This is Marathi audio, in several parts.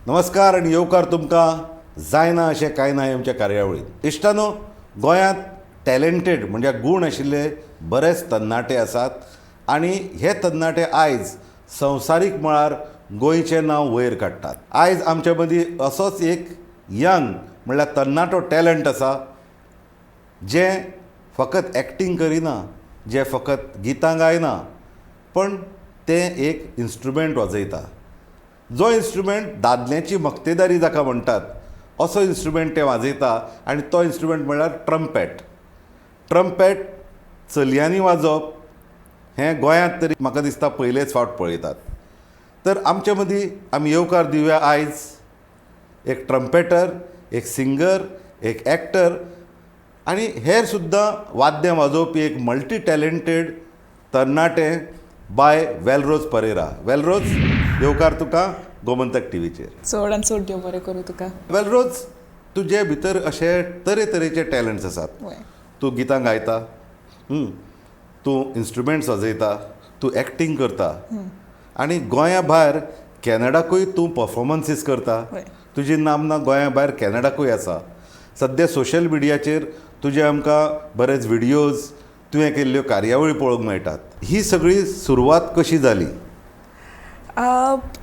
नमस्कार आणि येवकार तुमकां जायना अशें कांय ना आमच्या कार्यावळींत. इश्टानो, गोंयांत टॅलंटेड म्हणजे गूण आशिल्ले बरेच तरणाटे आसात आनी हे तरणाटे आयज संवसारीक मळार गोंयचें नांव वयर काडटात. आयज आमच्या मदीं असोच एक यंग म्हणल्यार तरणाटो टॅलंट आसा जे फकत एक्टींग करिना, जे फकत गितां गायना, पण ते एक इन्स्ट्रुमेंट वाजयता. जो इन्स्ट्रुमेंट दादल्याची मक्तेदारी जाका म्हणटात असो इन्स्ट्रुमेंट ते वाजयता आनी तो इन्स्ट्रुमेंट म्हणल्यार ट्रम्पेट. ट्रम्पेट चलयांनी वाजोवप हें गोंयांत तरी म्हाका दिसता पयलेच फावट पळयतात. तर आमचे मदीं आमी येवकार दिवया आयज एक ट्रम्पेटर, एक सिंगर, एक एक्टर आनी हेर सुद्दां वाद्यां वाजोवपी एक मल्टी टॅलंटेड तरणाटे बाय वेलरोज परेरा. वेलरोज, येवकार तुका गोमंतक टीव्हीचेर. चड आनी चड देव बरें करूं तुका. वेलरोज, तुजे भितर अशे तरेतरेचे टॅलंट्स आसात. तूं गितां गायता, तूं इन्स्ट्रुमेंट्स वाजयता, तूं एक्टींग करता आनी गोंया भायर कॅनडाकूय तूं परफॉर्मन्सीस करता. तुजी नामना गोंया भायर कॅनडाकूय आसा. सद्या सोशल मिडियाचेर तुजे आमकां बरेच व्हिडियोज, तुवें केल्ल्यो कार्यावळी पळोवंक मेळटात. ही सगळी सुरवात कशी जाली?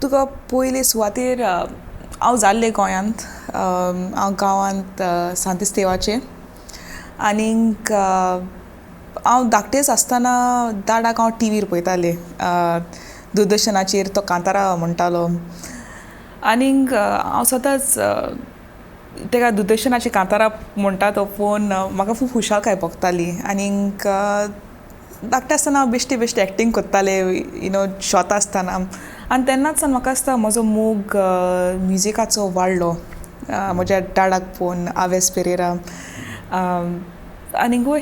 तुका पयलीं सुवातेर हांव जाल्लें गोंयांत. हांव गांवांत सांतिस्तेवाचें आनीक हांव धाकटेंच आसतना दाडाक हांव टीव्हीर पळयतालें. दूरदर्शनाचेर तो कांतारा म्हणटालो आनीक हांव सदांच तेका दूरदर्शनाचेर कांतारा म्हणटा तो पळोवन म्हाका खूब खुशालकाय भोगताली. आनीक धाकटें आसतना हांव बेश्टे बेश्टे एक्टींग करतालें, शॉर्ट आसतना. आनी तेन्नाच म्हाका दिसता म्हजो मोग म्युजिकाचो वाडलो म्हज्या डाडाक पळोवन, आवेस पेरेरा. आनीक वय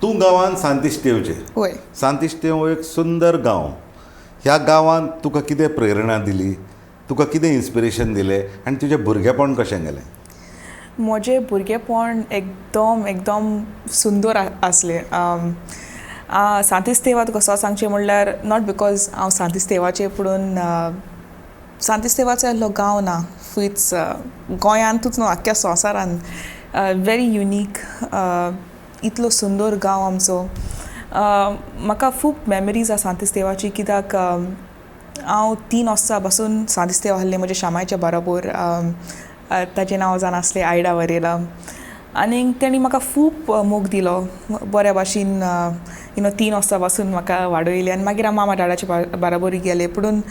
तूं गांवांत सांतिस्तेवचें. वय. सांतिस्तेव हो एक सुंदर गांव. ह्या गांवांत तुका कितें प्रेरणा दिली, तुका कितें इन्स्पिरेशन दिलें आनी तुजें भुरगेंपण कशें गेलें? म्हजें भुरगेंपण एकदम सुंदर आसलें. सांतिस्तेवात कसो सांगचें म्हणल्यार नॉट बिकॉज हांव सांतिस्तेवाचें, पुणून सांतिस्तेवाचो आसलो गांव ना. फुंयच गोंयांतूच न्हू, आख्ख्या संवसारान वेरी युनीक. इतलो सुंदर गांव आमचो. म्हाका खूब मेमरीज आसा सांतिस्तेवाची, कित्याक हांव 3 वर्सां पासून सांतिस्तेव आहलें म्हज्या शामाच्या बाराबर. ताचें नांव जावन आसलें आयडा वरेला. आनीक तेणी म्हाका खूब मोग दिलो बऱ्या भाशेन. 3 वर्सां पासून म्हाका वाडयलें आनी मागीर हांव मामा डाडाच्या बाराबर गेलें. पुणून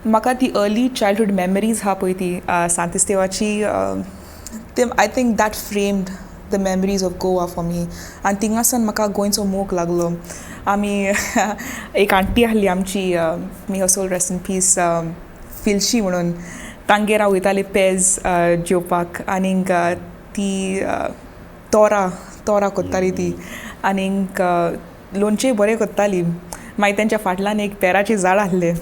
म्हाका ती अर्ली चायल्डहूड मेमरीज आहा पळय ती सांतिस्तेवाची, I think that framed the memories of Goa for me. आनी थिंगासान म्हाका गोंयचो मोग लागलो. आमी एक आंटी आहली आमची, मी हर सोल रेस्ट इन पीस, फिलशी म्हणून, तांगेर हांव वयतालें पेज जेवपाक. आनीक ती तोरां कोत्ताली ती. आनीक लोणचें बरें कोत्ताली. मागीर तेंच्या फाटल्यान एक पेराचें झाड आहलें.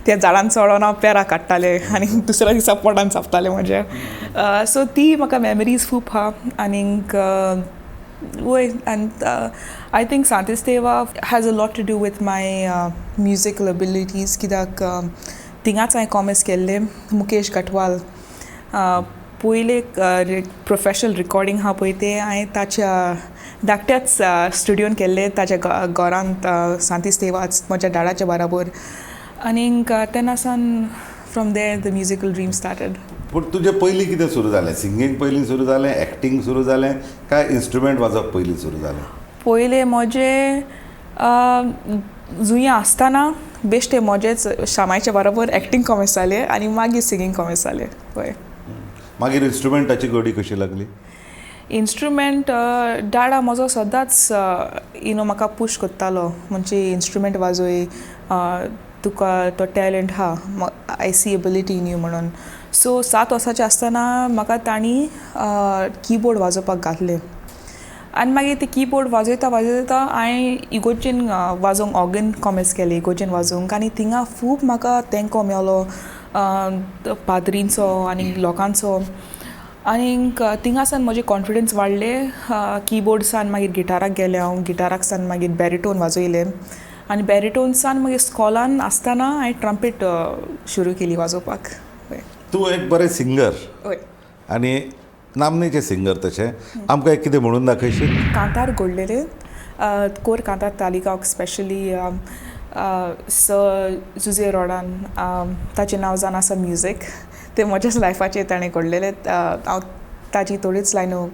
त्या झाडान चडोन हांव पेरां काडटालें आनी दुसऱ्या दिसा पोटान चापतालें म्हज्या. सो ती म्हाका मेमरीज खूब आहा. आनीक वय, and I think Santo Estevam has a lot to do with my musical abilities, कित्याक थिंगाच हांवें कॉमर्स केल्लें. मुकेश गटवाल पयले प्रोफेशनल रिकॉर्डींग आहा पळय तें हांवें ताच्या धाकट्याच स्टुडियोन केल्लें, ताच्या घरांत सांतिस्तेवाच म्हज्या डाडाच्या बाराबर. आनीक तेन्नासान from there the musical dream started. पूण तुजें पयलीं कितें सुरू जालें? सिंगींग पयलीं सुरू जालें, एक्टींग सुरू जालें, काय इन्स्ट्रुमेंट वाजोवप पयलीं सुरू जालें? पयलें म्हजें जुंया आसतना बेश्टें म्हजेंच शामाच्या बाराबर एक्टींग कॉमर्स जालें आनी मागीर सिंगींग कॉमर्स जालें. पळय, मागीर इन्स्ट्रुमेंटाची घडी कशी लागली? इन्स्ट्रुमेंट डाडा म्हजो सदांच म्हाका पुश कोत्तालो, म्हणजे इन्स्ट्रुमेंट वाजोय, तुका तो टॅलंट आहा, I see ability in you म्हणून. सो 7 वर्साचें आसतना म्हाका तांणी कीबोर्ड वाजोवपाक घातलें. आनी मागीर ते कीबोर्ड वाजयता हांवें इगोर्जेन वाजोवंक ऑर्गन कॉमर्स केलें, इगोर्जेन वाजोवंक. आनी थिंगा खूब म्हाका तेंको मेळलो पाद्रींचो आनी लोकांचो. आनीक थिंगासान म्हजें कॉन्फिडन्स वाडलें. कीबोर्डसान मागीर गिटाराक गेलें हांव. गिटाराक सावन मागीर बॅरिटोन वाजयलें. आनी बॅरिटोन्सान मागीर स्कॉलान आसतना हांवें ट्रम्पेट सुरू केली वाजोवपाक. तूं एक बरें सिंगर हय. आनी नामनेचें सिंगर तशें. आमकां एक कितें म्हणून दाखयशीत? कांतार घडलेले कोर कांतार तालिगांव स्पेशली जुजे रोडान ताचें नांव जावन आसा म्युजीक. ते म्हज्याच लायफाचेर ताणें घडलेले. हांव ताची थोडीच लायनो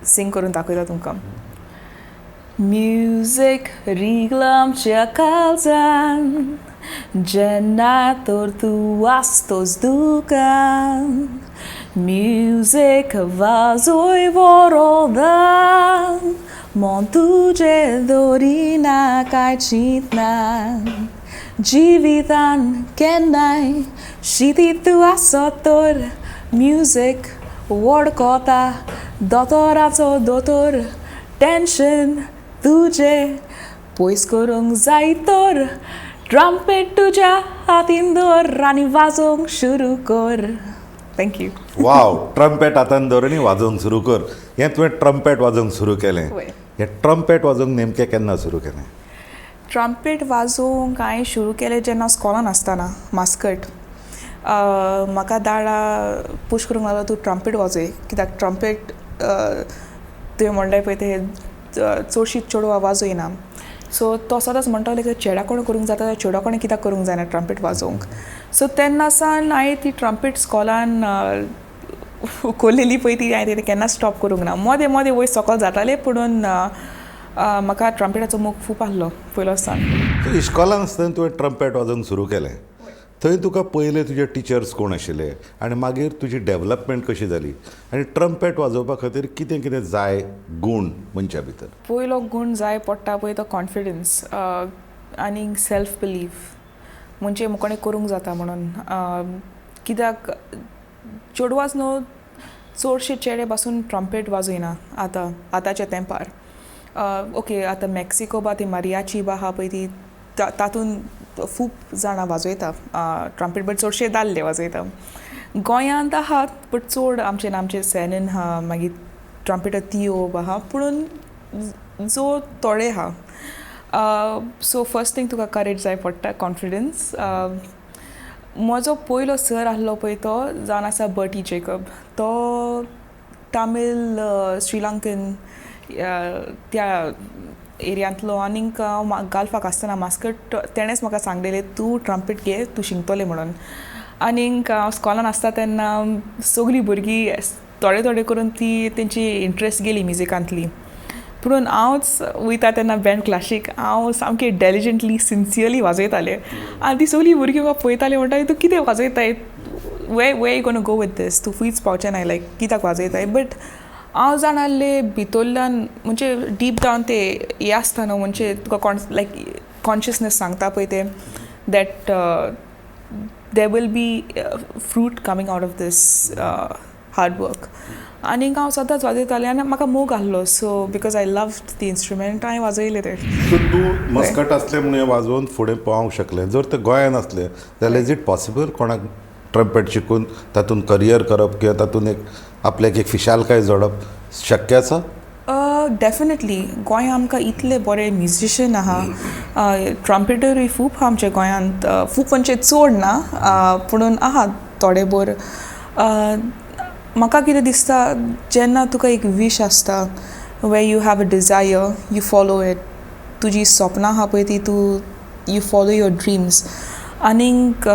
सिंग करून दाखयता तुमकां. म्युजीक रिगला आमच्या काळजान जेन्ना तर तूं वाचतोस दुकान. म्युजीक वाजोय वरोदान मन तुजें दवरिना कांय चिंतना. जिवितान केन्नाय शितीत तूं आसत तर म्युजीक वडकोता दोतोराचो दोतोर. टेन्शन तुजें पयस करूंक जाय तर ट्रम्पेट तुज्या हातीन दवर आनी वाजोवंक सुरू कर. थँक्यू. वाव, ट्रम्पेट हातान दवर आनी वाजोवंक सुरू कर. हें तुवें ट्रम्पेट वाजोवंक सुरू केलें. हें ट्रम्पेट वाजोवंक नेमकें केन्ना सुरू केलें? ट्रम्पेट वाजोवंक हांवें सुरू केलें जेन्ना स्कॉलान आसतना मास्कट. म्हाका दाडा पूश करूंक लागलो तूं ट्रम्पेट वाजय कित्याक ट्रम्पेट तुवें म्हणलें पळय तें चडशीं चेडवां वाजयना. सो तो सदांच म्हणटालो की चेडा कोण करूंक जाता जाल्यार चेडा कोणें कित्याक करूंक जायना ट्रम्पेट वाजोवंक. सो तेन्ना सावन हांवें ती ट्रम्पेट स्कॉलान खोल्लेली पळय ती हांवें तें केन्ना स्टॉप करूंक ना. मोदें मोदें वयर सकयल जातालें पुणून म्हाका ट्रम्पेटाचो मोग खूब आसलो पयलो सावन. इश्कॉलान आसतना तुवें ट्रम्पेट वाजोवंक सुरू केलें. थंय तुका पयले तुजे टिचर्स कोण आशिल्ले आनी मागीर तुजी डेवलपमेंट कशी जाली आनी ट्रम्पेट वाजोवपा खातीर कितें कितें जाय गूण मनशा भितर? पयलो गूण जाय पडटा पळय तो कॉन्फिडन्स आनी सेल्फ बिलीफ. म्हणजे कोणें करूंक जाता म्हणून. कित्याक चेडवाच न्हू चडशे चेडे पासून ट्रम्पेट वाजयना आतांच्या तेंपार. ओके आतां मेक्सिको बा ती मारियाची बा आहा पळय ती तातूंत खूब जाणां वाजयता ट्रम्पेट. बट चडशे दादले वाजयता. गोंयांत आहात बट चड आमचे सेनीन आहा मागीर ट्रम्पेटर तियो आहा पुणून जो थोडे आहा. सो फर्स्ट थींग तुका करेज जाय पडटा कॉन्फिडन्स. म्हजो पयलो सर आसलो पळय तो जावन आसा बर्टी जेकब. तो तामील श्रीलंकन त्या एरियांतलो. आनीक हांव गालफाक आसतना मास्कट तेणेंच म्हाका सांगलेलें तूं ट्रम्पेट घे तूं शिंकतलें म्हणून. आनीक हांव स्कॉलान आसता तेन्ना सगलीं भुरगीं थोडे थोडे करून ती तेंची इंट्रस्ट गेली म्युजिकांतली. पुणून हांवच वयता तेन्ना बँड क्लासीक हांव सामकें डेलिजंटली सिन्सियरली वाजयतालें. आनी ती सगलीं भुरगीं म्हाका पळयतालीं म्हणटालीं तूं कितें वाजयताय where you gonna go with this. तूं फुयच पावचें ना लायक कित्याक वाजयताय. बट हांव जाणालें भितरल्यान म्हणजे डीप डावन ते हें आसता न्हू म्हणजे तुका लायक कॉन्शियसनेस सांगता पळय ते that there will be fruit coming out of this hard work. आनीक हांव सदांच वाजयतालें आनी म्हाका मोग आसलो. सो बिकॉज आय लव्ड ती इन्स्ट्रुमेंट हांवें वाजयलें तें. सो तूं मस्कट आसलें म्हणून हें वाजोवन फुडें पावंक शकलें. जर तें गोंयान आसलें जाल्यार इज इट पॉसिबल कोणाक ट्रम्पेट शिकून तातूंत करियर करप किंवा तातूंत एक आपल्याक एक फिशालकाय जोडप शक्य आसा? डेफिनेटली. गोंय आमकां इतले बरे म्युजिशियन आहा. ट्रम्पेटरूय खूब आहा आमच्या गोंयांत. खूब म्हणजे चड ना पुणून आहा थोडे बोर. म्हाका कितें दिसता जेन्ना तुका एक वीश आसता way you have a desire you follow it. तुजी सपनां आहा पळय ती तूं यू फॉलो युअर ड्रिम्स. आनीक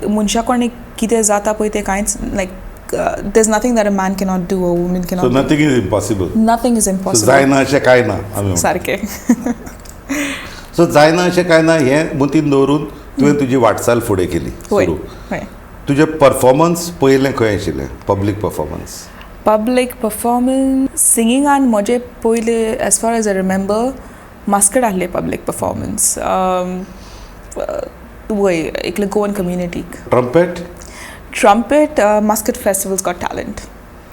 मनशा कोणें कितें जाता पळय तें कांयच लायक there's nothing that a man cannot do or a woman cannot so do. nothing is impossible. Nothing is impossible. So जायना अशें कांय ना. सारकें. सो जायना अशें कांय ना हें मतीन दवरून तुवें तुजी वाटचाल फुडें केली सुरू. तुजें परफॉर्मन्स पयलें खंय आशिल्लें? Public performance? पब्लीक परफॉर्मन्स सिंगिंगान म्हजें पयलें as far as I remember mascot आहलें पब्लीक परफॉर्मन्स. वय एकले Goan कम्युनिटीक. Trumpet, Muscat Festival's Got Talent.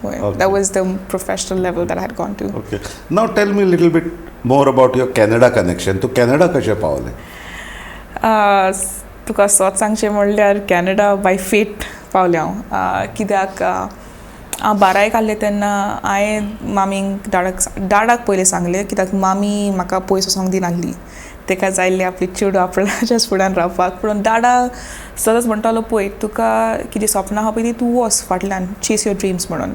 Okay. That was the professional level that I had gone to. Okay. Now tell me a little bit more about your Canada connection. तूं कॅनडा कशें पावलें? तुका सोच सांगचें म्हणल्यार कॅनडा बाय फेट पावलें हांव. कित्याक हांव 12 आहलें तेन्ना हांवें मामीक दाडाक पयलें सांगलें कित्याक मामी म्हाका पयस वचोंक दिनासली. ताका जायल्ले आपली चेडूं आपणाच्याच फुड्यान रावपाक पूण दादा सदांच म्हणटालो पळय तुका कितें सपनां आहा पळय ती तूं वच फाटल्यान चेस युअर ड्रिम्स म्हणून.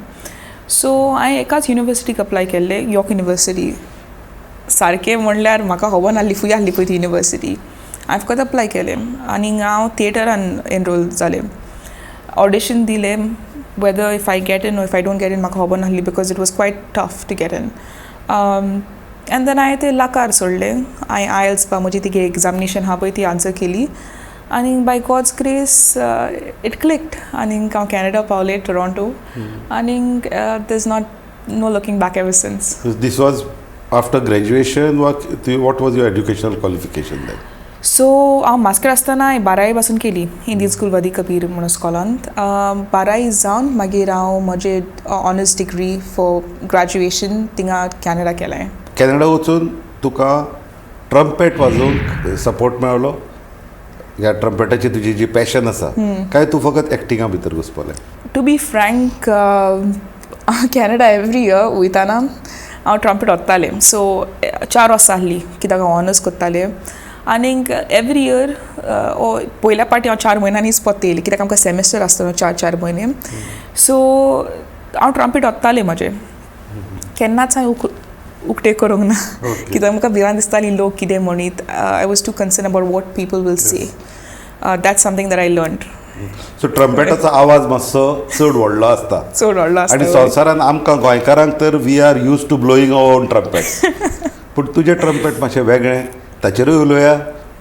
सो हांवें एकाच युनिवर्सिटीक अप्लाय केल्लें, यॉर्क युनिवर्सिटी. सारकें म्हणल्यार म्हाका खबर नासली फुया आहली पळय ती युनिवर्सिटी. हांवें फकत अप्लाय केलें आनी हांव थिएटरान एनरोल जालें. ऑडिशन दिलें, whether if I get in or if I don't get in म्हाका खबर नासली because it was quite tough to get in. And then हांवें तें लाकार सोडलें. हांवें आयल्स म्हजी ती एग्जामिनेशन आहा पळय ती आन्सर केली आनी by God's grace it clicked आनी हांव कॅनडा पावलें, टोरोंटो आनी there is no looking back ever since. This was after graduation. What was your educational qualification then? So हांव मास्टर आसतना हांवें 12वी पासून केली इंडियन स्कूल वदी कबीर म्हणून स्कॉलांत. 12वी जावन मागीर हांव म्हजें ऑनर्स डिग्री फॉर ग्रॅज्युएशन थिंगा कॅनडा केलें. कॅनडा वचून तुका ट्रम्पेट वाजोवंक सपोर्ट मेळ्ळो? ह्या ट्रम्पेटाची तुजी जी पॅशन आसा काय तूं फकत एक्टिंगा भितर घुसपलें? To be frank, Canada every year वयताना हांव ट्रम्पेट वतालें. सो 4 वर्सां आहली कित्याक हांव ऑनर्स करतालें आनीक एवरी इयर पयल्या पाटी हांव 4 म्हयन्यांनीच परत येयली कित्याक आमकां सेमेस्टर आसता 4 म्हयने. सो हांव ट्रम्पेट वतालें म्हजें. केन्नाच हांवें उक्ते करूंक ना कित्याक म्हाका भिरांत दिसताली लोक कितें म्हणीत. I was too concern about what people will say. That's something that I learned. So ट्रम्पेटाचो आवाज मातसो चड व्हडलो आसता. चड व्हडलो आसता आनी संवसारान आमकां गोंयकारांक तर we are use to blowing our own trumpet. पूण तुजें ट्रम्पेट मातशें वेगळें. ताचेरूय उलोवया.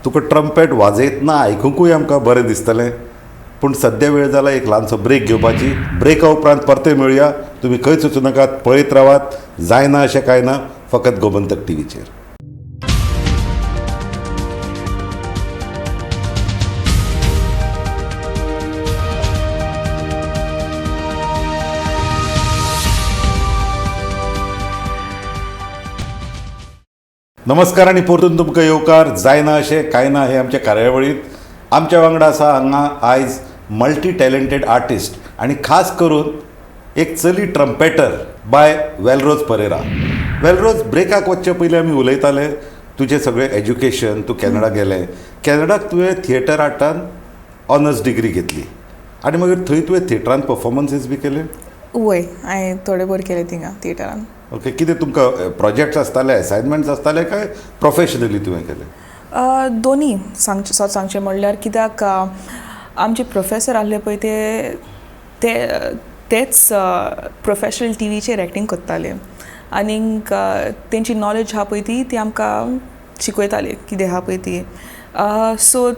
तुका ट्रम्पेट वाजयतना आयकुंकूय आमकां बरें दिसतलें. पूण सद्या वेळ जाला एक ल्हानसो ब्रेक घेवपाची. ब्रेका उपरांत परते मेळुया. तुमी खंयच वचूं नाकात, पळयत रावात. जायना अशें कांय ना, फकत गोमंतक टीव्हीचेर. नमस्कार आनी परतून तुमकां येवकार. जायना अशें कांय ना हे आमच्या कार्यावळींत. आमच्या वांगडा आसा हांगा आयज मल्टी टॅलंटेड आर्टिस्ट आनी खास करून एक चली ट्रम्पेटर बाय वेलरोज परेरा. वेलरोज, ब्रेकाक वचचे पयलीं आमी उलयताले तुजें सगळें एज्युकेशन. तूं कॅनडा गेलें. कॅनडाक तुवें थिएटर आर्टान ऑनर्स डिग्री घेतली आनी मागीर थंय तुवें थिएटरान परफॉर्मन्सीस बी केले? वय हांवें थोडे भर केले थिंगा थिएटरान. ओके. कितें तुमकां प्रोजेक्ट्स आसताले, असायनमेंट्स आसताले काय प्रोफेशनली तुवें केलें? दोनी सांगचें म्हणल्यार कित्याक आमचे प्रोफेसर आहले पळय तेच प्रोफेशनल टीव्हीचेर एक्टींग करताले आनीक तेंची नॉलेज आहा पळय ती आमकां शिकयताले कितें आहा पळय ती. सो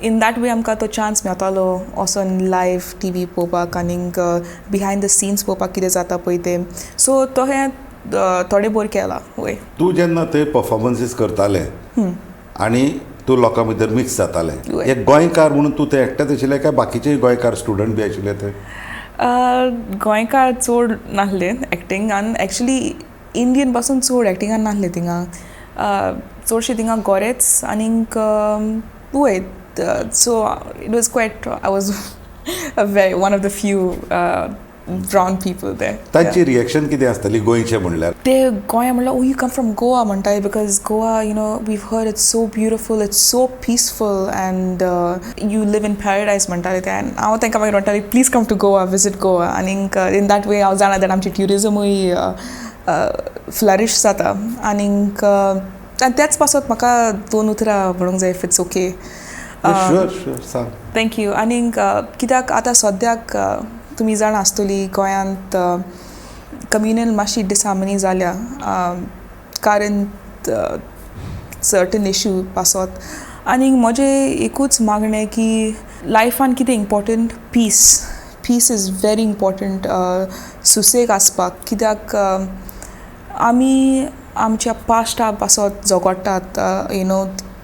इन दॅट वे आमकां तो चान्स मेळटालो वचोन लायव्ह टीव्ही पळोवपाक आनीक बिहायंड द सीन्स पळोवपाक कितें जाता पळय तें. सो तो हें थोडे भर केला. वय तूं जेन्ना ते परफॉर्मन्सीस करताले आनी तूं लोकां भितर मिक्स जातालें, एक गोंयकार म्हणून तूं ते एकटेच आशिल्ले काय बाकीचेय गोंयकार स्टुडंट बी आशिल्ले ते? गोंयकार चड नासले एक्टिंगान. एक्चुली इंडियन पासून चड एक्टिंगान नासले थिंगा. चडशे थिंगा गोरेच आनीक वय. So it was quiet, I was one of the few brown people देर. तांची रिएक्शन कितें आसतली गोंयचे म्हणल्यार? ते गोंया म्हणल्यार यू कम फ्रॉम गोवा म्हणटाले because Goa we've heard it's so beautiful, it's so peaceful and you live in paradise म्हणटाले ते. आनी हांव तांकां मागीर म्हणटाले please come to Goa, visit Goa. आनीक इन दॅट वे हांव जाणा दॅट आमची ट्युरिजमूय फ्लरीश जाता. आनीक त्याच पासत म्हाका 2 उतरां म्हणूंक जाय if it's okay. Thank you. आनीक कित्याक आतां सद्याक तुमी जाणा आसतली गोंयांत कम्युनल मातशी डिसहार्मनी जाल्या कारण सर्टन इश्यू पासत. आनीक म्हजें एकूच मागणें की लायफान कितें important, peace is very important. सुसेग आसपाक. कित्याक आमी आमच्या पास्टा पासत झगडटात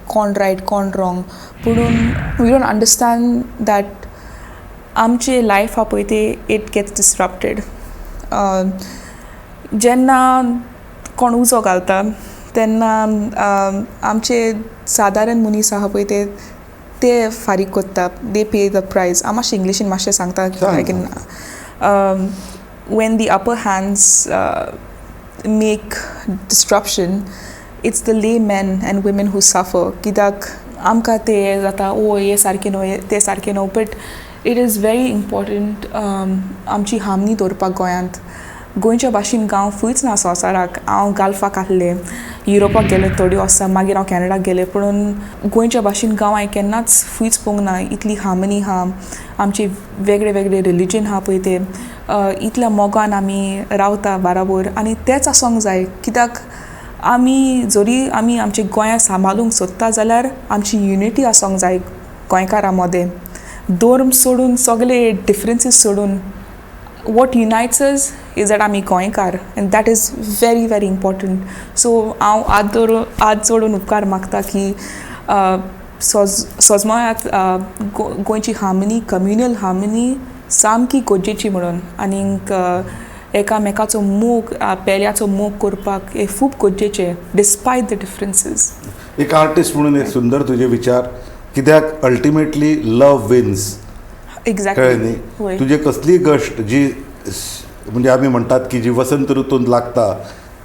कोण रायट कोण रॉंग, पुणून वी डोंट अंडरस्टँड दॅट आमचे लायफ आहा पळय ते इट गेट्स डिसरप्टेड. जेन्ना कोण उजो घालता तेन्ना आमचे सादारण मनीस आहा पळय ते फारीक कोत्ता. दे पे द प्रायज. हांव मातशें इंग्लिशीन मातशें सांगता. When the upper hands make disruption it's the ले मॅन अँड विमेन हू सफर. कित्याक आमकां ते जाता ओ हे सारकें न्हू ते सारकें न्हू, but it is very important आमची हामनी दवरपाक गोंयांत. गोंयच्या भाशेन गांव खंयच ना संवसाराक. हांव गाल्फाक आहलें, युरोपाक गेलें थोडी वर्सां, मागीर हांव कॅनडाक गेलें, पूण गोंयच्या भाशेन गांव हांवें केन्नाच खंयच पळोवंक ना. इतली हार्मनी आहा, आमचे वेगळे वेगळे रिलीजन आहा पळय ते, इतल्या मोगान आमी रावता बाराबर, आनी तेंच आसोंक जाय. कित्याक जरी आमी आमचे गोंया सांबाळूंक सोदता जाल्यार आमची युनिटी आसोंक जाय गोंयकारां मदें. धर्म सोडून, सगळे डिफरन्सीस सोडून, what unites us is that आमी गोंयकार, and that is very very important. So हांव आज जोडून उपकार मागता की सोजमोळ्यांत गोंयची हार्मनी, कम्युनल हार्मनी सामकी गरजेची म्हणून, आनीक एकामेकाचो मोग, पेल्याचो मोग करपाक हे खूब गरजेचें डिस्पायट द डिफरन्सीस. एक आर्टिस्ट म्हणून एक सुंदर तुझे विचार, कित्याक अल्टिमेटली लव विन्स. एक्झॅक्टली न्ही, तुझे कसली गोष्ट जी म्हणजे आमी म्हणटात की जी वसंत ऋतूंत लागता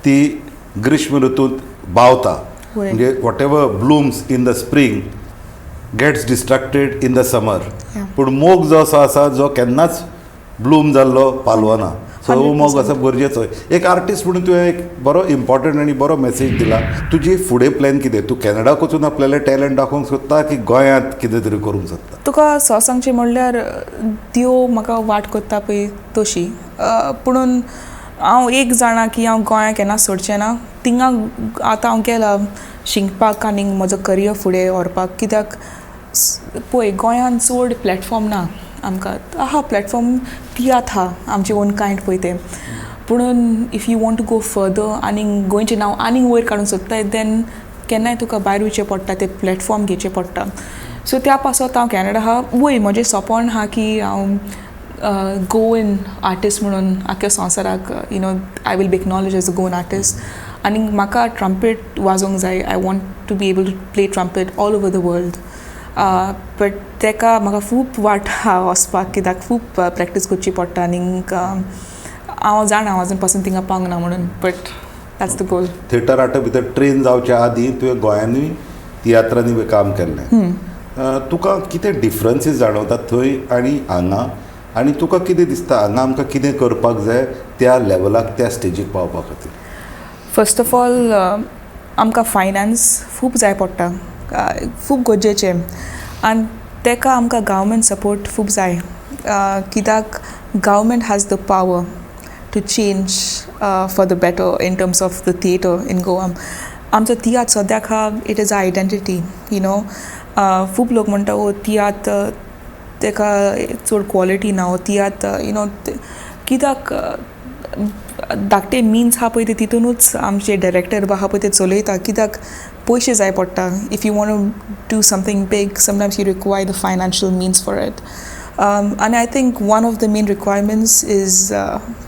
ती ग्रीष्म ऋतूंत बावता. म्हणजे whatever blooms in the spring gets distracted in the summer. पूण मोग जो असो आसा जो केन्नाच ब्लूम जाल्लो पालवना, सो हो मोग असो गरजेचो. एक आर्टिस्ट म्हणून तुवें एक बरो इम्पॉर्टंट आनी बरो मॅसेज दिला. तुजी फुडें प्लॅन कितें? तूं कॅनडाक वचून आपल्यालें टॅलंट दाखोवंक सोदता की गोंयांत कितें तरी करूंक सोदता? तुका सांगचें म्हणल्यार देव म्हाका वाट कोत्ता पळय तशी, पुणून हांव एक जाणा की हांव गोंया केन्ना सोडचें ना. थिंगा आतां हांव गेलां शिंकपाक आनीक म्हजो करियर फुडें व्हरपाक. कित्याक पळय गोंयांत चड प्लॅटफॉर्म ना आमकां. आहा प्लॅटफॉर्म तियात्र आहा आमचे ओन कायंड पळय ते, पुणून if you want to go further आनीक गोंयचें नांव आनीक वयर काडूंक सोदताय, देन केन्नाय तुका भायर वयचें पडटा, ते प्लॅटफॉर्म घेवचें पडटा. सो त्या पासत हांव कॅनडा आहा. वय म्हजें सपन आहा की हांव गोवन आर्टिस्ट म्हणून आख्या संवसाराक I will be acknowledge as a Goan artist. आनीक म्हाका ट्रम्पेट वाजोवंक जाय. I want to be able to play trumpet all over the world. But तेका म्हाका खूब वाट आहा वचपाक, कित्याक खूब प्रॅक्टीस करची पडटा. आनीक हांव जाणा हांव अजून पासून थिंगा पावंक ना म्हणून, but that's the goal. Theatre आर्टा भितर ट्रेन जावच्या आदीं तुवें गोंयांनी तियात्रांनी बी काम केल्लें. तुका कितें डिफरन्सीस जाणवतात थंय आनी हांगा, आनी तुका कितें दिसता हांगा आमकां कितें करपाक जाय त्या लेवलाक, त्या स्टेजीक पावपा खातीर? फर्स्ट ऑफ ऑल आमकां फायनान्स खूब जाय पडटा, खूब गरजेचें, आनी तेका आमकां गव्हर्मेंट सपोर्ट खूब जाय. कित्याक government has the power to change for the better in terms of the theatre in Goa. आमचो तियात्र सद्याक हा, इट इज अ आयडेंटिटी. खूब लोक म्हणटा ओ तियात्र तेका चड क्वॉलिटी ना, ओ तियात्र कित्याक धाकटे मिन्स आहा पळय ते तितूनूच आमचे डायरेक्टर आहा पळय ते चलयता. कित्याक पयशे जाय पडटा. If you want to do something big, sometimes you require the financial means for it. आनी I think one of the main requirements is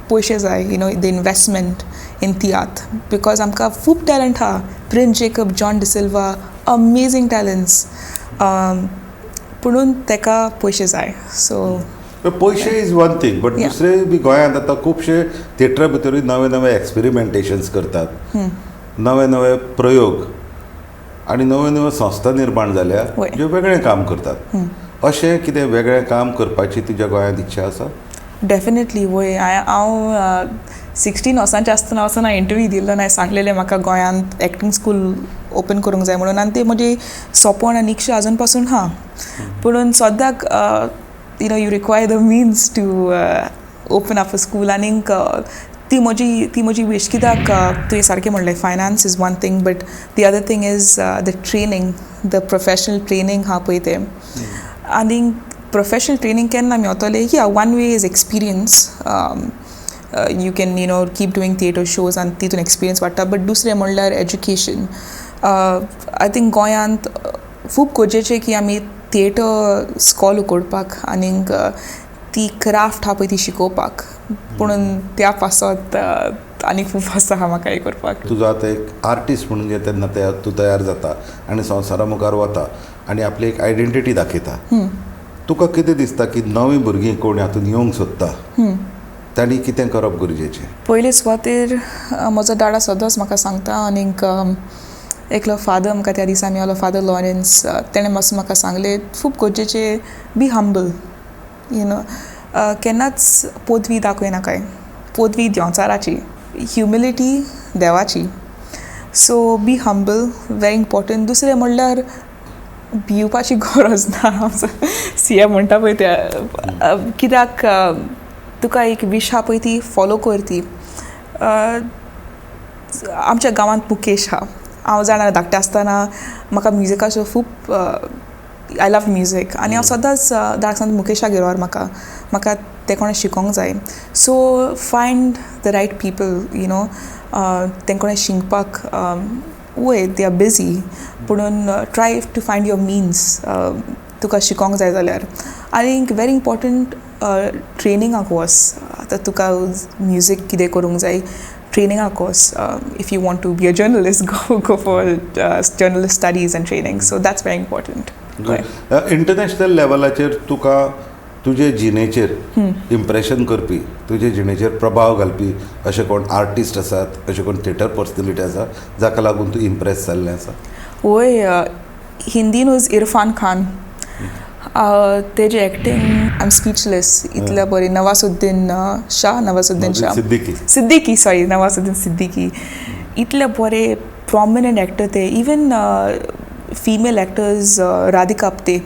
पयशे जाय, the investment in tiatr. Because आमकां खूब टॅलंट आहा. प्रिन्स जेकब, जॉन डिसिल्वा, अमेझींग टॅलंट्स, पुणून तेका पयशे जाय. सो पयशे इज वन थिंग, बट दुसरे बी गोंयांत आतां खुबशे थिएटरा भितरूय नवे नवे एक्सपेरिमेंटेशन्स करतात, नवे नवे प्रयोग आनी नव्यो नव्यो संस्था निर्माण जाल्या ज्यो वेगळें काम करतात. अशें कितें वेगळें काम करपाची तुज्या गोंयांत इच्छा आसा? डेफिनेटली. वय हांव 16 वर्सांचें आसतना वचून हांवें इंटरव्यू दिल्लो आनी हांवें सांगलेलें म्हाका गोंयांत एक्टींग स्कूल ओपन करूंक जाय म्हणून, आनी तें म्हजें सपन आनी इच्छा आजून पासून आहा. पुणून सद्याक you require the means to open up a school. आनीक ती म्हजी wish. कित्याक तुवें सारकें म्हणलें finance is one thing, but the other thing is the training, the professional training आहा पळय तें. आनीक प्रोफेशनल ट्रेनिंग केन्ना मेळटलें? One way is experience. You can keep doing theatre shows आनी तितून एक्सपिरियन्स वाडटा. बट दुसरें म्हणल्यार एज्युकेशन. आय थिंक गोंयांत खूब गरजेचें की आमी थिएटर स्कॉल उगडपाक आनीक ती क्राफ्ट आहा पळय ती शिकोवपाक. पुणून त्या पासत आनी खूब आसा आहा म्हाका हें करपाक. तुजो आतां एक आर्टिस्ट म्हणून जे तेन्ना तूं तयार जाता आनी संवसारा मुखार वता आनी आपली एक आयडेंटिटी दाखयता, तुका कितें दिसता की नवीं भुरगीं कोण हातूंत येवंक सोदता तांणी कितें करप गरजेचें? पयले सुवातेर म्हजो डाडा सदांच म्हाका सांगता, आनीक एकलो फादर म्हाका त्या दिसा मेळलो फादर लॉरेन्स तेणें मातसो म्हाका सांगलें खूब गरजेचें बी हंबल यू नो केन्नाच पदवी दाखयनाकाय पदवी देंवचाराची ह्युमिलिटी देवाची सो बी हंबल वेरी इम्पॉर्टंट दुसरें म्हणल्यार भिवपाची गरज ना सी एम म्हणटा पळय ते कित्याक तुका एक विश आहा पळय ती फॉलो कर ती आमच्या गांवांत मुकेश आहा हांव जाणा धाकटें आसतना म्हाका म्युजिकाचो खूब आय लव म्युजीक आनी हांव सदांच धाकसान मुकेशाक गेलो म्हाका ते कोणें शिकोवंक जाय so find the right people you know तेंकोणें शिंगपाक वय दे आर बिजी पुणून try to find your means तुका शिकोवंक जाय जाल्यार आनी वेरी इम्पॉर्टंट ट्रेनिंगाक वच आतां तुका म्युजीक कितें करूंक जाय ट्रेनिंगाक वच if you want to be a journalist go for journalist studies and training so that's very important international लेवलाचेर तुका तुजे जिणेचेर इम्प्रेशन करपी तुजे जिणेचेर प्रभाव घालपी अशे कोण आर्टिस्ट आसात अशे कोण थिएटर पर्सनॅलिटी आसा जाका लागून तूं इम्प्रेस जाल्लें आसा वय हिंदीनूच इरफान खान तेजे एक्टींग आय एम स्पीचलेस इतले बरें नवाजुद्दीन शाह सिद्दीकी सॉरी नवाजुद्दीन सिद्दीकी इतले बरे प्रॉमिनंट एक्टर ते even female actors Radhika Apte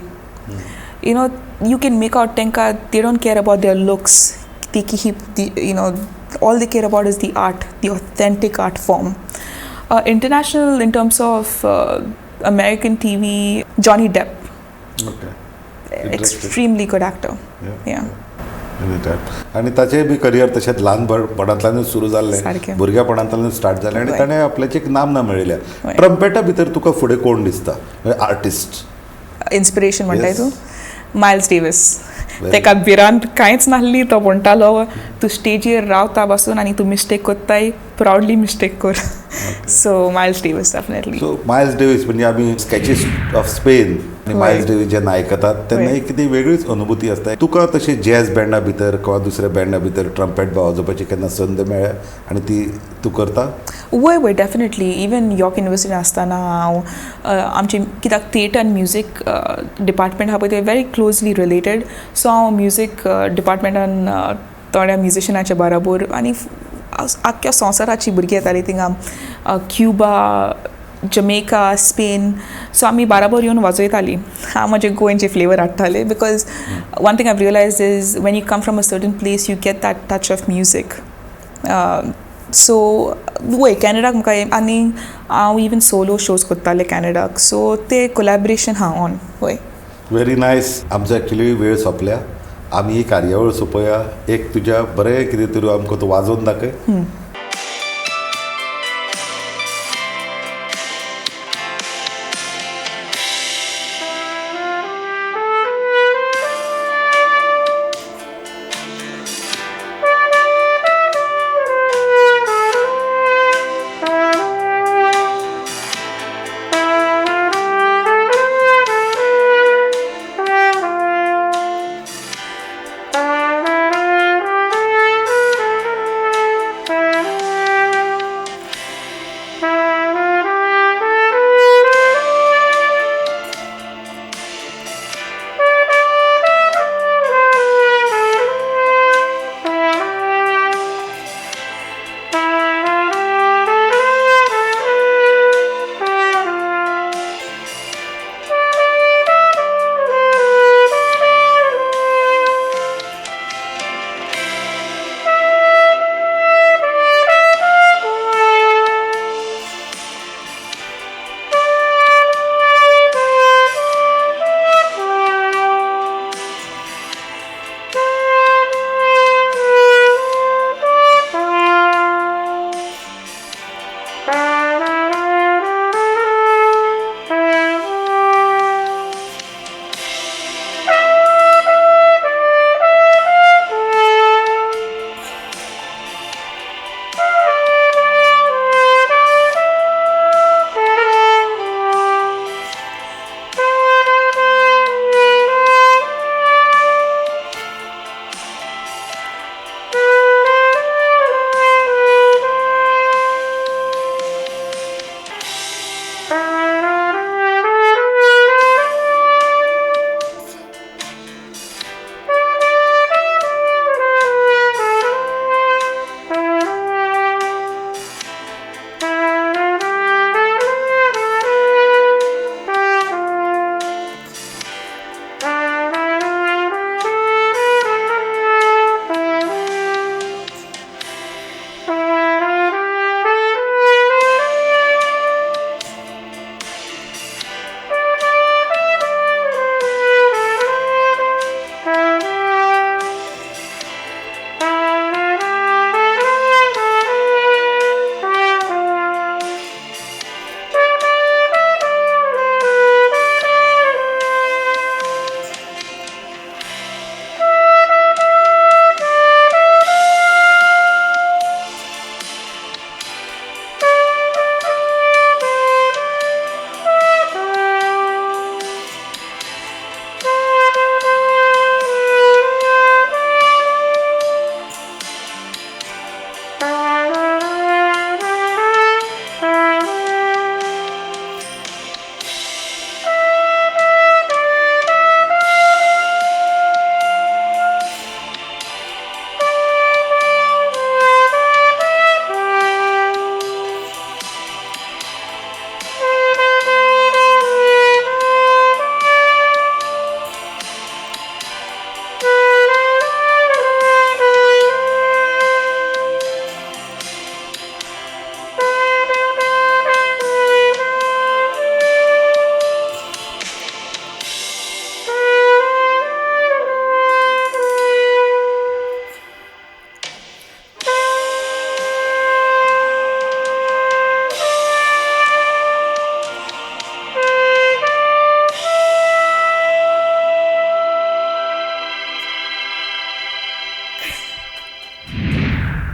you know you can make out tenka they don't care about their looks you know all they care about is the art the authentic art form international in terms of American TV Johnny Depp extremely good actor yeah. आनी ताचें बी करियर तशेंच ल्हानपणांतल्यानूच सुरू जाल्लें भुरगेपणांतल्यानूच स्टार्ट जालें आनी ताणें आपल्याचें एक नामना मेळयल्या ट्रम्पेटा भितर तुका फुडें कोण दिसता आर्टिस्ट इन्स्पिरेशन म्हणटाय तूं मायल्स डेविस तेका भिरांत कांयच नासली तो म्हणटालो तूं स्टेजीर रावता बसून आनी तूं मिस्टेक कोत्ताय प्रावडली मिस्टेक कर so Miles Davis definitely so Miles Davis म्हणजे आमी स्केचीस ऑफ स्पेन आनी मायल्स डेविस जेन्ना आयकतात तेन्ना एक कितें वेगळीच अनुभूती आसता तुका तशी जॅज बँडा भितर किंवा दुसऱ्या बँडा भितर ट्रम्पेट वाजोवपाची केन्ना संद मेळ्ळ्या आनी ती तूं करता वय डेफिनेटली इवन यॉर्क युनिवर्सिटीन आसतना हांव आमचे कित्याक थिएटर आनी म्युजीक डिपार्टमेंट आहा पळय ते वेरी क्लोजली रिलेटेड सो हांव म्युजीक डिपार्टमेंटान थोड्या म्युजिशनाच्या बराबर आनी आख्ख्या संवसाराची भुरगीं येतालीं थिंगा क्युबा जमेका स्पेन सो आमी बराबर येवन वाजयतालीं हांव म्हजे गोंयचे फ्लेवर हाडटालें because one thing I realise is when you come from a certain place you get that touch of music so वय कॅनडाक म्हाका आनी हांव इवन सोलो शोज करतालें कॅनडाक सो ते कोलॅबरेशन हांव ऑन वय व्हेरी नायस आमचो एक्चुली वेळ सोंपल्या आमी ही कार्यावळ सोंपया एक तुज्या बरें कितें तरी आमकां तूं वाजोवन दाखय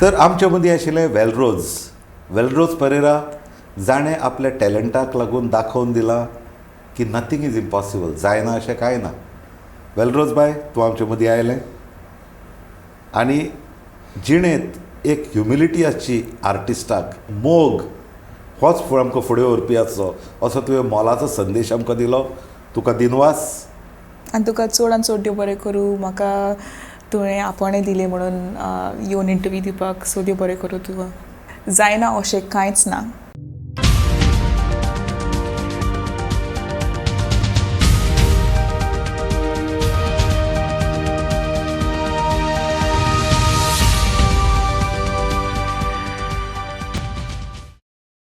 तर आमचे मदीं आशिल्ले वेलरोज पेरेरा जाणें आपल्या टॅलंटाक लागून दाखोवन दिलां की नथींग इज इम्पॉसिबल, जायना अशें कांय ना. वेलरोज बाय, तूं आमचे मदीं आयलें आनी जिणेंत एक ह्युमिलिटी आसची आर्टिस्टाक, मोग होच आमकां फुडें व्हरपी आसचो असो तुवें मोलाचो संदेश आमकां दिलो. तुका दिनवास. आनी तुका चड आनी चड देव बरें करूं. म्हाका तुवें आपणें दिलें म्हणून येवन इंटरव्यू दिवपाक, सो देव बरें करूं तुका. जायना अशें कांयच ना.